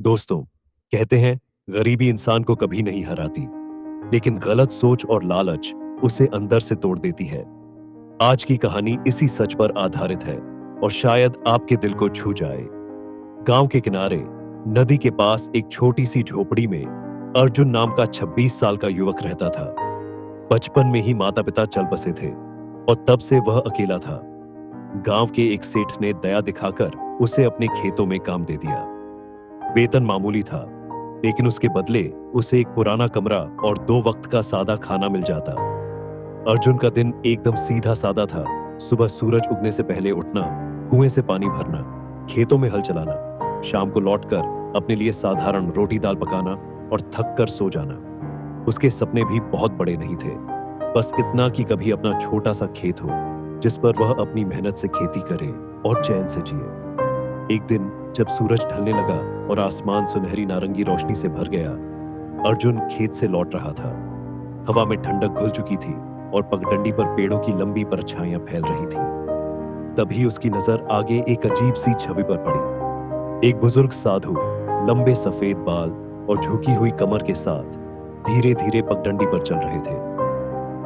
दोस्तों, कहते हैं गरीबी इंसान को कभी नहीं हराती, लेकिन गलत सोच और लालच उसे अंदर से तोड़ देती है। आज की कहानी इसी सच पर आधारित है और शायद आपके दिल को छू जाए। गांव के किनारे नदी के पास एक छोटी सी झोपड़ी में अर्जुन नाम का 26 साल का युवक रहता था। बचपन में ही माता पिता चल बसे थे और तब से वह अकेला था। गांव के एक सेठ ने दया दिखाकर उसे अपने खेतों में काम दे दिया। वेतन मामूली था, लेकिन उसके बदले उसे एक पुराना कमरा और 2 वक्त का सादा खाना मिल जाता। अर्जुन का दिन एकदम सीधा सादा था। सुबह सूरज उगने से पहले उठना, कुएं से पानी भरना, खेतों में हल चलाना, शाम को लौटकर अपने लिए साधारण रोटी दाल पकाना और थक कर सो जाना। उसके सपने भी बहुत बड़े नहीं थे, बस इतना कि कभी अपना छोटा सा खेत हो जिस पर वह अपनी मेहनत से खेती करे और चैन से जिए। एक दिन जब सूरज ढलने लगा और आसमान सुनहरी नारंगी रोशनी से भर गया, अर्जुन खेत से लौट रहा था। हवा में ठंडक घुल चुकी थी और पगडंडी पर पेड़ों की लंबी परछाइयां फैल रही थी। तभी उसकी नजर आगे एक अजीब सी छवि पर पड़ी। एक बुजुर्ग साधु लंबे सफेद बाल और झुकी हुई कमर के साथ धीरे धीरे पगडंडी पर चल रहे थे।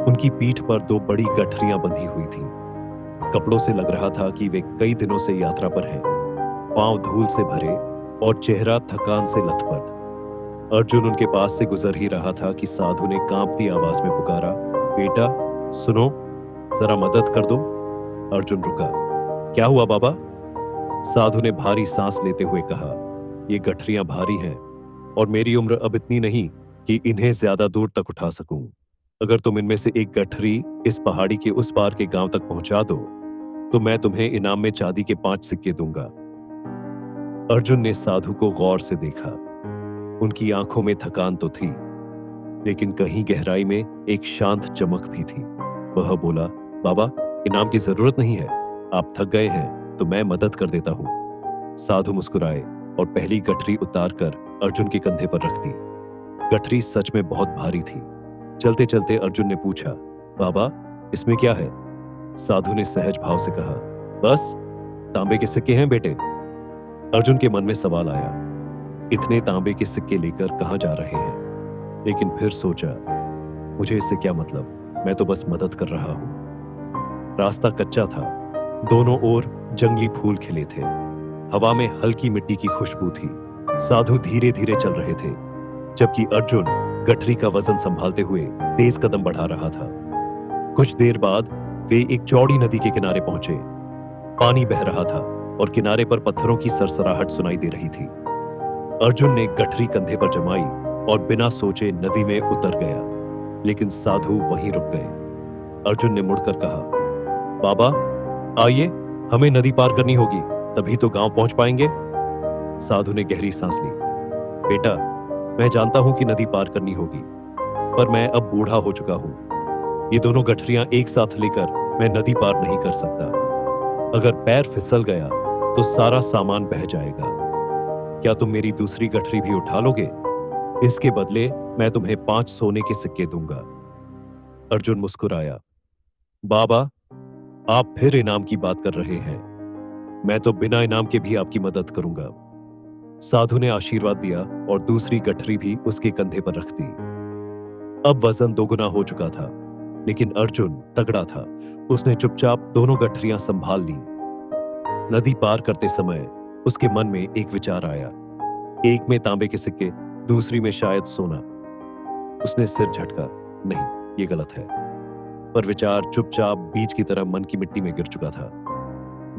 उनकी पीठ पर 2 बड़ी गठरियां बंधी हुई थीं। कपड़ों से लग रहा था कि वे कई दिनों से यात्रा पर हैं। पांव धूल से भरे और चेहरा थकान से लथपथ। अर्जुन उनके पास से गुजर ही रहा था कि साधु ने कांपती आवाज में पुकारा, बेटा सुनो, जरा मदद कर दो। अर्जुन रुका। क्या हुआ बाबा? साधु ने भारी सांस लेते हुए कहा, ये गठरियां भारी हैं और मेरी उम्र अब इतनी नहीं कि इन्हें ज्यादा दूर तक उठा सकूं। अगर तुम इनमें से एक गठरी इस पहाड़ी के उस पार के गांव तक पहुंचा दो तो मैं तुम्हें इनाम में चांदी के 5 सिक्के दूंगा। अर्जुन ने साधु को गौर से देखा। उनकी आंखों में थकान तो थी, लेकिन कहीं गहराई में एक शांत चमक भी थी। वह बोला, बाबा इनाम की जरूरत नहीं है, आप थक गए हैं तो मैं मदद कर देता हूं। साधु मुस्कुराए और पहली गठरी उतारकर अर्जुन के कंधे पर रख दी। गठरी सच में बहुत भारी थी। चलते चलते अर्जुन ने पूछा, बाबा इसमें क्या है? साधु ने सहज भाव से कहा, बस तांबे के सिक्के हैं बेटे। अर्जुन के मन में सवाल आया, इतने तांबे के सिक्के लेकर कहां जा रहे हैं? लेकिन फिर सोचा, मुझे इससे क्या मतलब, मैं तो बस मदद कर रहा हूं। रास्ता कच्चा था, दोनों ओर जंगली फूल खिले थे, हवा में हल्की मिट्टी की खुशबू थी। साधु धीरे धीरे चल रहे थे, जबकि अर्जुन गठरी का वजन संभालते हुए तेज कदम बढ़ा रहा था। कुछ देर बाद वे एक चौड़ी नदी के किनारे पहुंचे। पानी बह रहा था और किनारे पर पत्थरों की सरसराहट सुनाई दे रही थी। अर्जुन ने गठरी कंधे पर जमाई और बिना सोचे नदी में उतर गया, लेकिन साधु वहीं रुक गए। अर्जुन ने मुड़कर कहा, बाबा आइए, हमें नदी पार करनी होगी, तभी तो गांव पहुंच पाएंगे। साधु ने गहरी सांस ली। बेटा मैं जानता हूं कि नदी पार करनी होगी, पर मैं अब बूढ़ा हो चुका हूं। ये दोनों गठरियां एक साथ लेकर मैं नदी पार नहीं कर सकता। अगर पैर फिसल गया तो सारा सामान बह जाएगा। क्या तुम मेरी दूसरी गठरी भी उठा लोगे? इसके बदले मैं तुम्हें 5 सोने के सिक्के दूंगा। अर्जुन मुस्कुराया, बाबा आप फिर इनाम की बात कर रहे हैं, मैं तो बिना इनाम के भी आपकी मदद करूंगा। साधु ने आशीर्वाद दिया और दूसरी गठरी भी उसके कंधे पर रख दी। अब वजन 2 गुना हो चुका था, लेकिन अर्जुन तगड़ा था। उसने चुपचाप दोनों गठरियां संभाल ली। नदी पार करते समय उसके मन में एक विचार आया। एक में तांबे के सिक्के, दूसरी में शायद सोना। उसने सिर झटका, नहीं ये गलत है। पर विचार चुपचाप बीज की तरह मन की मिट्टी में गिर चुका था।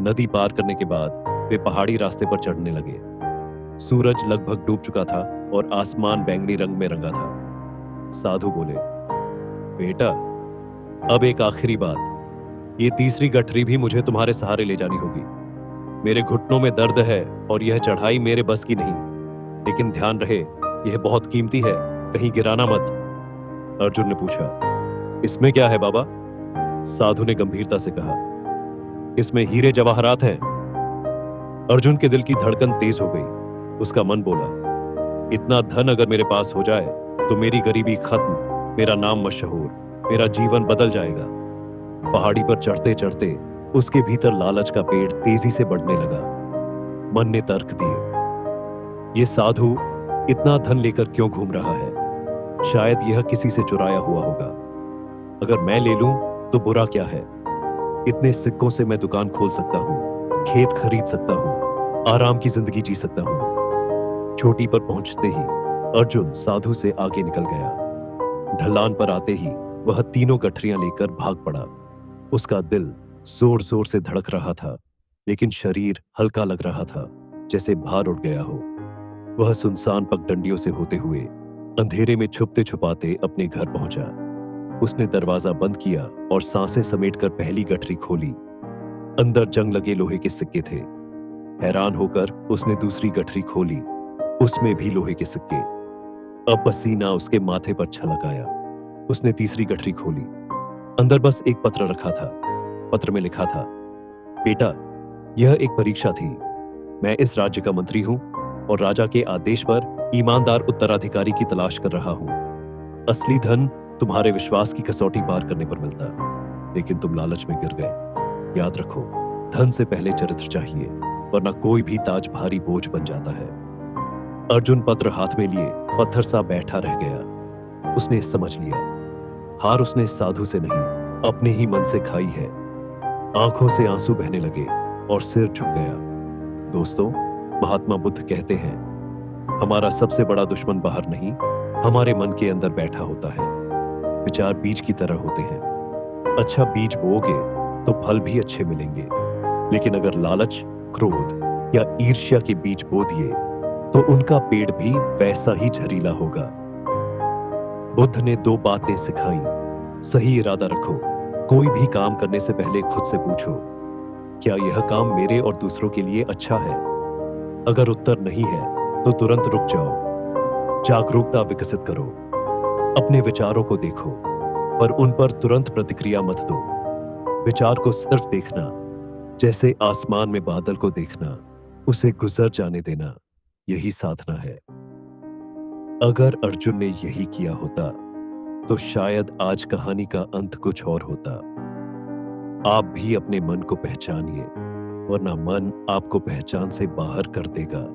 नदी पार करने के बाद वे पहाड़ी रास्ते पर चढ़ने लगे। सूरज लगभग डूब चुका था और आसमान बैंगनी रंग में रंगा था। साधु बोले, बेटा अब एक आखिरी बात, ये तीसरी गठरी भी मुझे तुम्हारे सहारे ले जानी होगी। मेरे घुटनों में दर्द है और यह चढ़ाई मेरे बस की नहीं, लेकिन ध्यान रहे यह बहुत कीमती है, कहीं गिराना मत। अर्जुन ने पूछा, इसमें क्या है बाबा? साधु ने गंभीरता से कहा, इसमें हीरे जवाहरात हैं। अर्जुन के दिल की धड़कन तेज हो गई। उसका मन बोला, इतना धन अगर मेरे पास हो जाए तो मेरी गरीबी खत्म, मेरा नाम मशहूर, मेरा जीवन बदल जाएगा। पहाड़ी पर चढ़ते चढ़ते उसके भीतर लालच का पेड़ तेजी से बढ़ने लगा। मन ने तर्क दिए, ये साधु इतना धन लेकर क्यों घूम रहा है? शायद यह किसी से चुराया हुआ होगा। अगर मैं ले लूं तो बुरा क्या है? इतने सिक्कों से मैं दुकान खोल सकता हूं, खेत खरीद सकता हूं, आराम की जिंदगी जी सकता हूं। चोटी पर पहुंचते ही अर्जुन साधु से आगे निकल गया। ढलान पर आते ही वह तीनों गठरियां लेकर भाग पड़ा। उसका दिल जोर जोर से धड़क रहा था, लेकिन शरीर हल्का लग रहा था, जैसे भार उठ गया हो। वह सुनसान पगडंडियों से होते हुए अंधेरे में छुपते छुपाते अपने घर पहुंचा। उसने दरवाजा बंद किया और सांसें समेटकर पहली गठरी खोली। अंदर जंग लगे लोहे के सिक्के थे। हैरान होकर उसने दूसरी गठरी खोली, उसमें भी लोहे के सिक्के। अब पसीना उसके माथे पर छलक आया। उसने तीसरी गठरी खोली, अंदर बस एक पत्र रखा था। पत्र में लिखा था, बेटा, यह एक परीक्षा थी। मैं इस राज्य का मंत्री हूं और राजा के आदेश पर ईमानदार उत्तराधिकारी की तलाश कर रहा हूं। असली धन तुम्हारे विश्वास की कसौटी पार करने पर मिलता, लेकिन तुम लालच में गिर गए। याद रखो, धन से पहले चरित्र चाहिए, वरना कोई भी ताज भारी बोझ बन जाता है। अर्जुन पत्र हाथ में लिए पत्थर सा बैठा रह गया। उसने समझ लिया, हार उसने साधु से नहीं, अपने ही मन से खाई है। आंखों से आंसू बहने लगे और सिर झुक गया। दोस्तों, महात्मा बुद्ध कहते हैं, हमारा सबसे बड़ा दुश्मन बाहर नहीं, हमारे मन के अंदर बैठा होता है। विचार बीज की तरह होते हैं। अच्छा बीज बोओगे तो फल भी अच्छे मिलेंगे, लेकिन अगर लालच, क्रोध या ईर्ष्या के बीज बो दिए तो उनका पेड़ भी वैसा ही जहरीला होगा। बुद्ध ने 2 बातें सिखाई। सही इरादा रखो। कोई भी काम करने से पहले खुद से पूछो, क्या यह काम मेरे और दूसरों के लिए अच्छा है? अगर उत्तर नहीं है तो तुरंत रुक जाओ। जागरूकता विकसित करो। अपने विचारों को देखो, पर उन पर तुरंत प्रतिक्रिया मत दो। विचार को सिर्फ देखना, जैसे आसमान में बादल को देखना, उसे गुजर जाने देना, यही साधना है। अगर अर्जुन ने यही किया होता तो शायद आज कहानी का अंत कुछ और होता। आप भी अपने मन को पहचानिए, वरना मन आपको पहचान से बाहर कर देगा।